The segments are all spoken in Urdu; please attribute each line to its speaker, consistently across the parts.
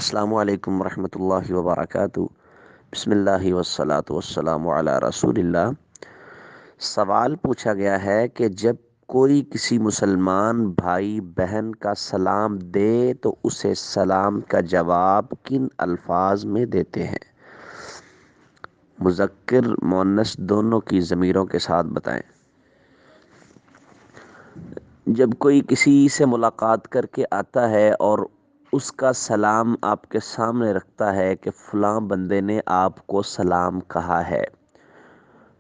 Speaker 1: السلام علیکم ورحمۃ اللہ وبرکاتہ۔ بسم اللہ والصلاۃ والسلام علی رسول اللہ۔ سوال پوچھا گیا ہے کہ جب کوئی کسی مسلمان بھائی بہن کا سلام دے تو اسے سلام کا جواب کن الفاظ میں دیتے ہیں؟ مذکر مؤنث دونوں کی ضمیروں کے ساتھ بتائیں۔ جب کوئی کسی سے ملاقات کر کے آتا ہے اور اس کا سلام آپ کے سامنے رکھتا ہے کہ فلاں بندے نے آپ کو سلام کہا ہے،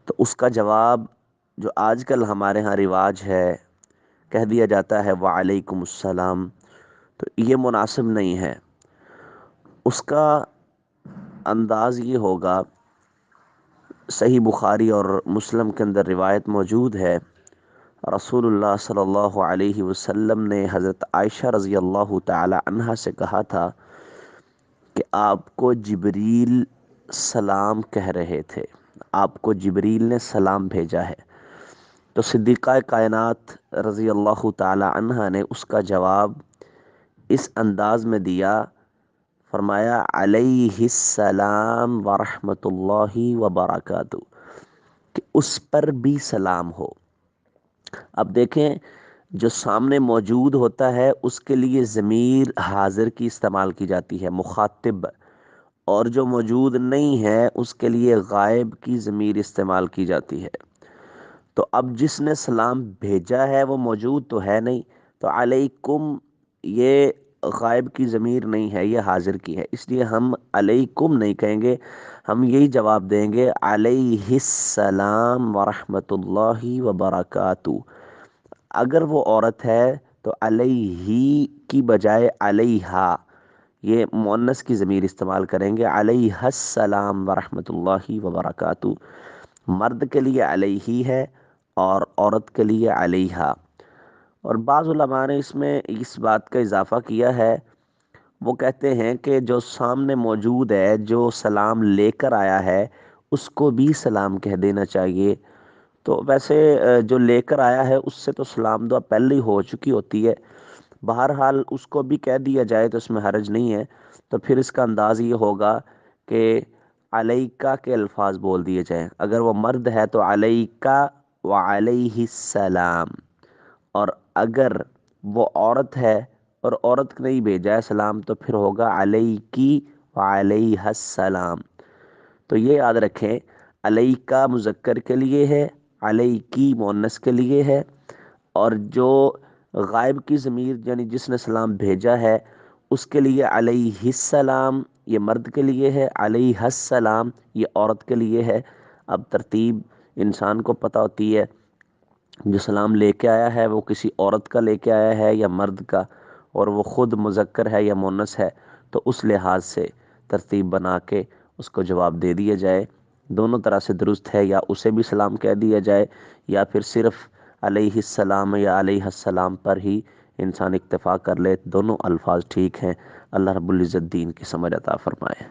Speaker 1: تو اس کا جواب جو آج کل ہمارے ہاں رواج ہے کہہ دیا جاتا ہے وعلیکم السلام، تو یہ مناسب نہیں ہے۔ اس کا انداز یہ ہوگا، صحیح بخاری اور مسلم کے اندر روایت موجود ہے، رسول اللہ صلی اللہ علیہ وسلم نے حضرت عائشہ رضی اللہ تعالی عنہا سے کہا تھا کہ آپ کو جبریل سلام کہہ رہے تھے، آپ کو جبریل نے سلام بھیجا ہے۔ تو صدیقہ کائنات رضی اللہ تعالی عنہا نے اس کا جواب اس انداز میں دیا، فرمایا علیہ السلام ورحمۃ اللہ وبرکاتہ، کہ اس پر بھی سلام ہو۔ اب دیکھیں، جو سامنے موجود ہوتا ہے اس کے لیے ضمیر حاضر کی استعمال کی جاتی ہے، مخاطب، اور جو موجود نہیں ہے اس کے لیے غائب کی ضمیر استعمال کی جاتی ہے۔ تو اب جس نے سلام بھیجا ہے وہ موجود تو ہے نہیں، تو علیکم یہ غائب کی ضمیر نہیں ہے، یہ حاضر کی ہے، اس لیے ہم علیکم نہیں کہیں گے، ہم یہی جواب دیں گے علیہ السلام ورحمۃ اللہ وبرکاتہ۔ اگر وہ عورت ہے تو علیہ کی بجائے علیہا، یہ مؤنث کی ضمیر استعمال کریں گے، علیہ السلام ورحمۃ اللہ وبرکاتہ۔ مرد کے لیے علیہ ہے اور عورت کے لیے علیہا۔ اور بعض علماء نے اس میں اس بات کا اضافہ کیا ہے، وہ کہتے ہیں کہ جو سامنے موجود ہے، جو سلام لے کر آیا ہے، اس کو بھی سلام کہہ دینا چاہیے۔ تو ویسے جو لے کر آیا ہے اس سے تو سلام دعا پہلے ہی ہو چکی ہوتی ہے، بہرحال اس کو بھی کہہ دیا جائے تو اس میں حرج نہیں ہے۔ تو پھر اس کا انداز یہ ہوگا کہ علیکہ کے الفاظ بول دیے جائیں، اگر وہ مرد ہے تو علیکہ وعلیہ السلام، اور اگر وہ عورت ہے اور عورت نے ہی بھیجا ہے سلام تو پھر ہوگا علیکی وعلیہ السلام۔ تو یہ یاد رکھیں، علیکہ مذکر کے لیے ہے، علیکی مؤنث کے لیے ہے، اور جو غائب کی ضمیر یعنی جس نے سلام بھیجا ہے اس کے لیے علیہ السلام یہ مرد کے لیے ہے، علیہ السلام یہ عورت کے لیے ہے۔ اب ترتیب انسان کو پتہ ہوتی ہے، جو سلام لے کے آیا ہے وہ کسی عورت کا لے کے آیا ہے یا مرد کا، اور وہ خود مذکر ہے یا مؤنث ہے، تو اس لحاظ سے ترتیب بنا کے اس کو جواب دے دیا جائے۔ دونوں طرح سے درست ہے، یا اسے بھی سلام کہہ دیا جائے یا پھر صرف علیہ السلام یا علیہ السلام پر ہی انسان اکتفا کر لے، دونوں الفاظ ٹھیک ہیں۔ اللہ رب العزت دین کی سمجھ عطا فرمائے۔